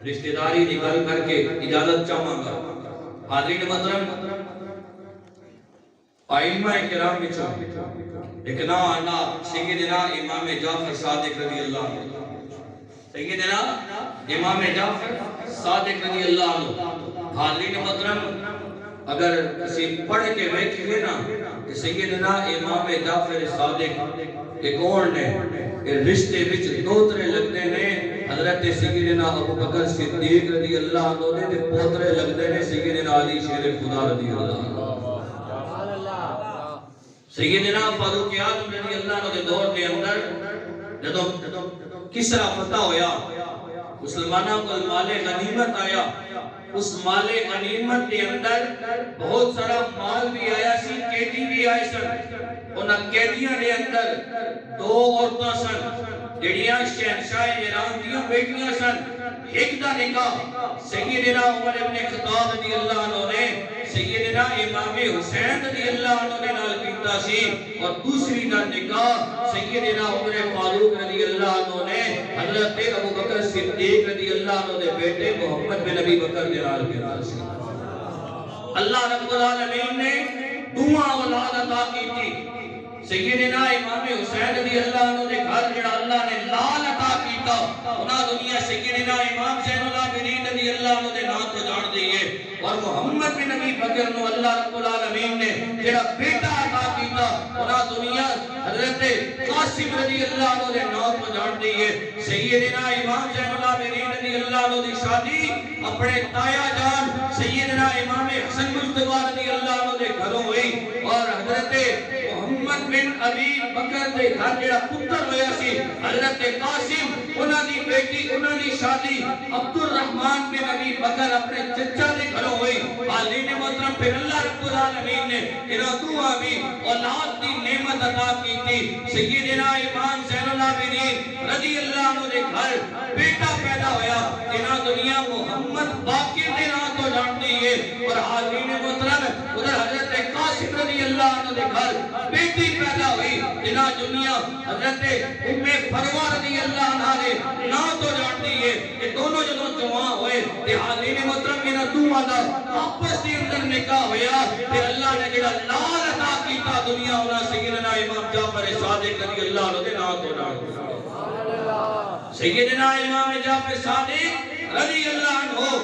رشتہ داری دی گل کر کے اجازت چاہواں گا۔ حاضرین محترم، ائمہ کرام وچوں ایک نام آنا سیدنا امام جعفر صادق رضی اللہ عنہ۔ سیدنا امام جعفر صادق رضی اللہ عنہ۔ حاضرین محترم، اگر کسی پڑھ کے بیٹھے نا کہ سیدنا امام جعفر صادق کہ کون نے رشتے وچ دوترے لگتے ہیں حضرت سیدنا ابو بکر صدیق رضی اللہ عنہ دے پوترے لگتے ہیں سیدنا علی شیر خدا رضی اللہ عنہ۔ سیدنا فاروق اعظم رضی اللہ عنہ دے دور دے اندر جدوں کسرا فتح ہویا، مسلمانوں کو مال غنیمت آیا، اس مال غنیمت کے اندر بہت سارا مال بھی آیا سی، قیدی بھی آئے سن۔ انہاں قیدیاں دے اندر دو عورتاں سن جڑیاں شہنشاہ ایران دیاں بیٹیاں سن۔ ایک دا نکاح سیدنا عمر ابن خطاب رضی اللہ عنہ نے سیدنا امام حسین رضی اللہ عنہ نے نال کیتا سی، اور دوسری دا نکاح سیدنا عمر فاروق رضی اللہ عنہ نے حضرت ابو بکر صدیق رضی اللہ عنہ دے بیٹے محمد بن ابی بکر دے نال کیتا سی۔ اللہ رب العالمین نے دعا اولاد عطا کی تھی۔ سیدنا امام حسین رضی اللہ عنہ دے گھر جڑا اللہ نے لال عطا کیتا، انہاں دنیا سیدنا امام زین العابدین رضی اللہ عنہ دے نام تو جان دیئے، اور محمد بن ابی بکر نو اللہ رب العالمین نے جڑا بیٹا عطا کیتا، انہاں دنیا حضرت قاسم رضی اللہ عنہ دے نام تو جان دیئے۔ سیدنا امام زین العابدین رضی اللہ عنہ دی شادی اپنے تایا جان سیدنا امام حسن مجتبی رضی اللہ عنہ دے گھروں ہوئی، اور حضرت محمد بن ابی بکر دے گھر جڑا پتر ہویا سی حضرت قاسم، انہاں دی بیٹی انہاں دی شادی عبد الرحمن بن ابی بکر اپنے چچا دے گھروں ہوئی۔ حاضرین محترم، پھر اللہ رب العالمین نے انہاں دعا بھی اولاد دی نعمت عطا کی تھی۔ سیدنا امام زین العابدین رضی اللہ عنہ دے گھر بیٹا پیدا ہویا، انہاں دنیا محمد باقر دے نام تو جانتی ہے، اور حاضرین محترم ادھر حضرت قاسم رضی اللہ عنہ دے گھر بیٹی پیدا ہوئی، انہاں دنیا حضرت ام فروہ رضی اللہ عنہ دے نام تو جانتی ہے۔ کہ دونوں جدوں جوان ہوئے تے حاضرین محترم انہاں دوواں دا آپس دے اندر نکاح ہویا، تے اللہ نے جڑا لال عطا کیتا دنیا انہاں سیدنا امام جعفر صادق رضی اللہ عنہ دے نام تو جانتی ہے۔ سیدنا امام جعفر صادق رضی اللہ عنہ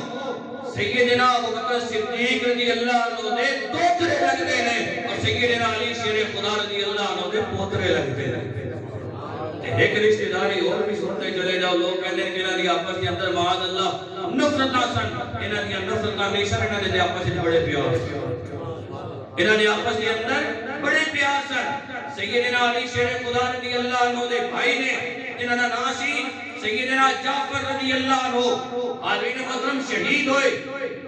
سیدنا ابو بکر صدیق رضی اللہ عنہ دے دوترے لگتے ہیں، اور سیدنا علی شیر خدا رضی اللہ عنہ دے پوترے لگتے ہیں۔ ایک رشتہ داری اور بھی سنتے چلے جاؤ، لوگ کہتے ہیں کہ انہاں دی آپس کے اندر معاذ اللہ نفرتاں سن، انہاں دی نفرتاں نہیں سن، انہاں دے آپس میں بڑے پیار سن، انہاں دے آپس کے اندر بڑے پیار سن۔ سیدنا علی شیر خدا رضی اللہ عنہ دے بھائی نے جنہاں دا نام سی سیدنا جعفر رضی اللہ عنہ، حاضرین محترم شہید ہوئے۔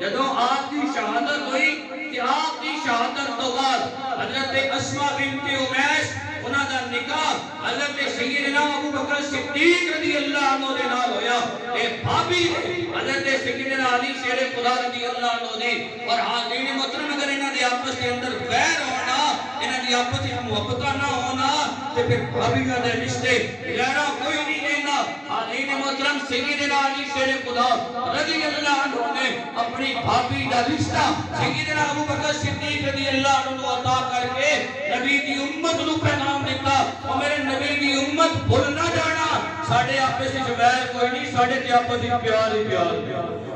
جدوں آپ کی شہادت ہوئی کہ آپ کی شہادت تو بعد حضرت اسماء بنت امیس انہاں دا نکاح حضرت سیدنا ابو بکر صدیق رضی اللہ عنہ دے نال ہویا۔ اے بھابی حضرت سیدنا علی شیر خدا رضی اللہ عنہ دی، اور حاضرین محترم اگر انہاں دے آپس کے اندر ویر ہونا، انہاں دی آپس میں محبت نہ ہونا، تے پھر بھابیاں دے رشتے غیرہ کوئی نہیں لینا۔ حاضرین محترم سیدنا علی شیر خدا رضی اللہ عنہ نے اپنی بھابی دا رشتہ سیدنا ابو بکر صدیق رضی اللہ عنہ عطا کر کے نبی دی امت نو پیغام دیتا، اور میرے نبی دی امت بھول نہ جانا، ساڑھے آپس میں ویر کوئی نہیں، ساڑھے تے آپس میں پیار ہی پیار۔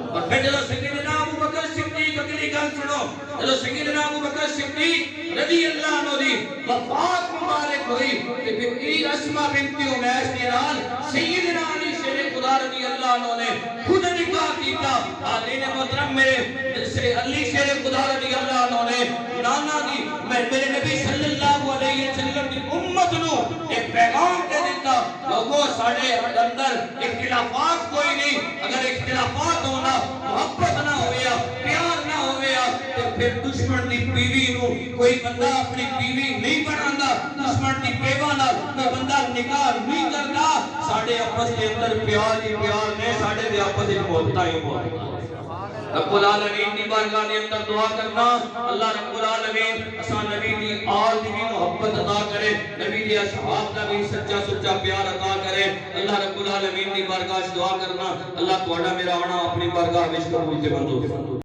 اور پھر جدو سیدنا ابو بکر صدیق اگلی گل سنو، جدو سیدنا ابو بکر صدیق رضی اللہ عنہ دی وفات مبارک ہوئی، کہ پھر ای اسماء بنت امیس کے نال سیدنا علی شیر خدا رضی اللہ عنہ نے خود نکاح کیتا۔ حاضرین محترم میرے علی شیر خدا رضی اللہ عنہ نے نانا دی میرے نبی صلی اللہ علیہ وسلم دی امت نو ایک پیغام دے دیتا، لوگوں ساڑھے اندر اختلافات کوئی نہیں، اگر اختلافات ہونا محبت نہ ہویا پیار نہ ہویا تو پھر دشمن دی بیوی نو کوئی بندہ اپنی بیوی نہیں بنانا، دشمن دی بیوہ نہ کوئی بندہ نکاح نہیں کرنا۔ ساڑھے آپس کے اندر پیار ہی پیار نے، ساڑھے دے آپس ایک محبتہ ہی محبتہ۔ رب العالمین دی بارگاہ دے اندر دعا کرنا اللہ رب العالمین اساں نبی دی آل دی محبت عطا کرے، نبی دی اصحاب دا بھی سچا سچا پیار عطا کرے۔ اللہ رب العالمین دی بارگاہ دعا کرنا اللہ تہاڈا میرا آنا اپنی بارگاہ وچ قبول تے منظور فرمائے۔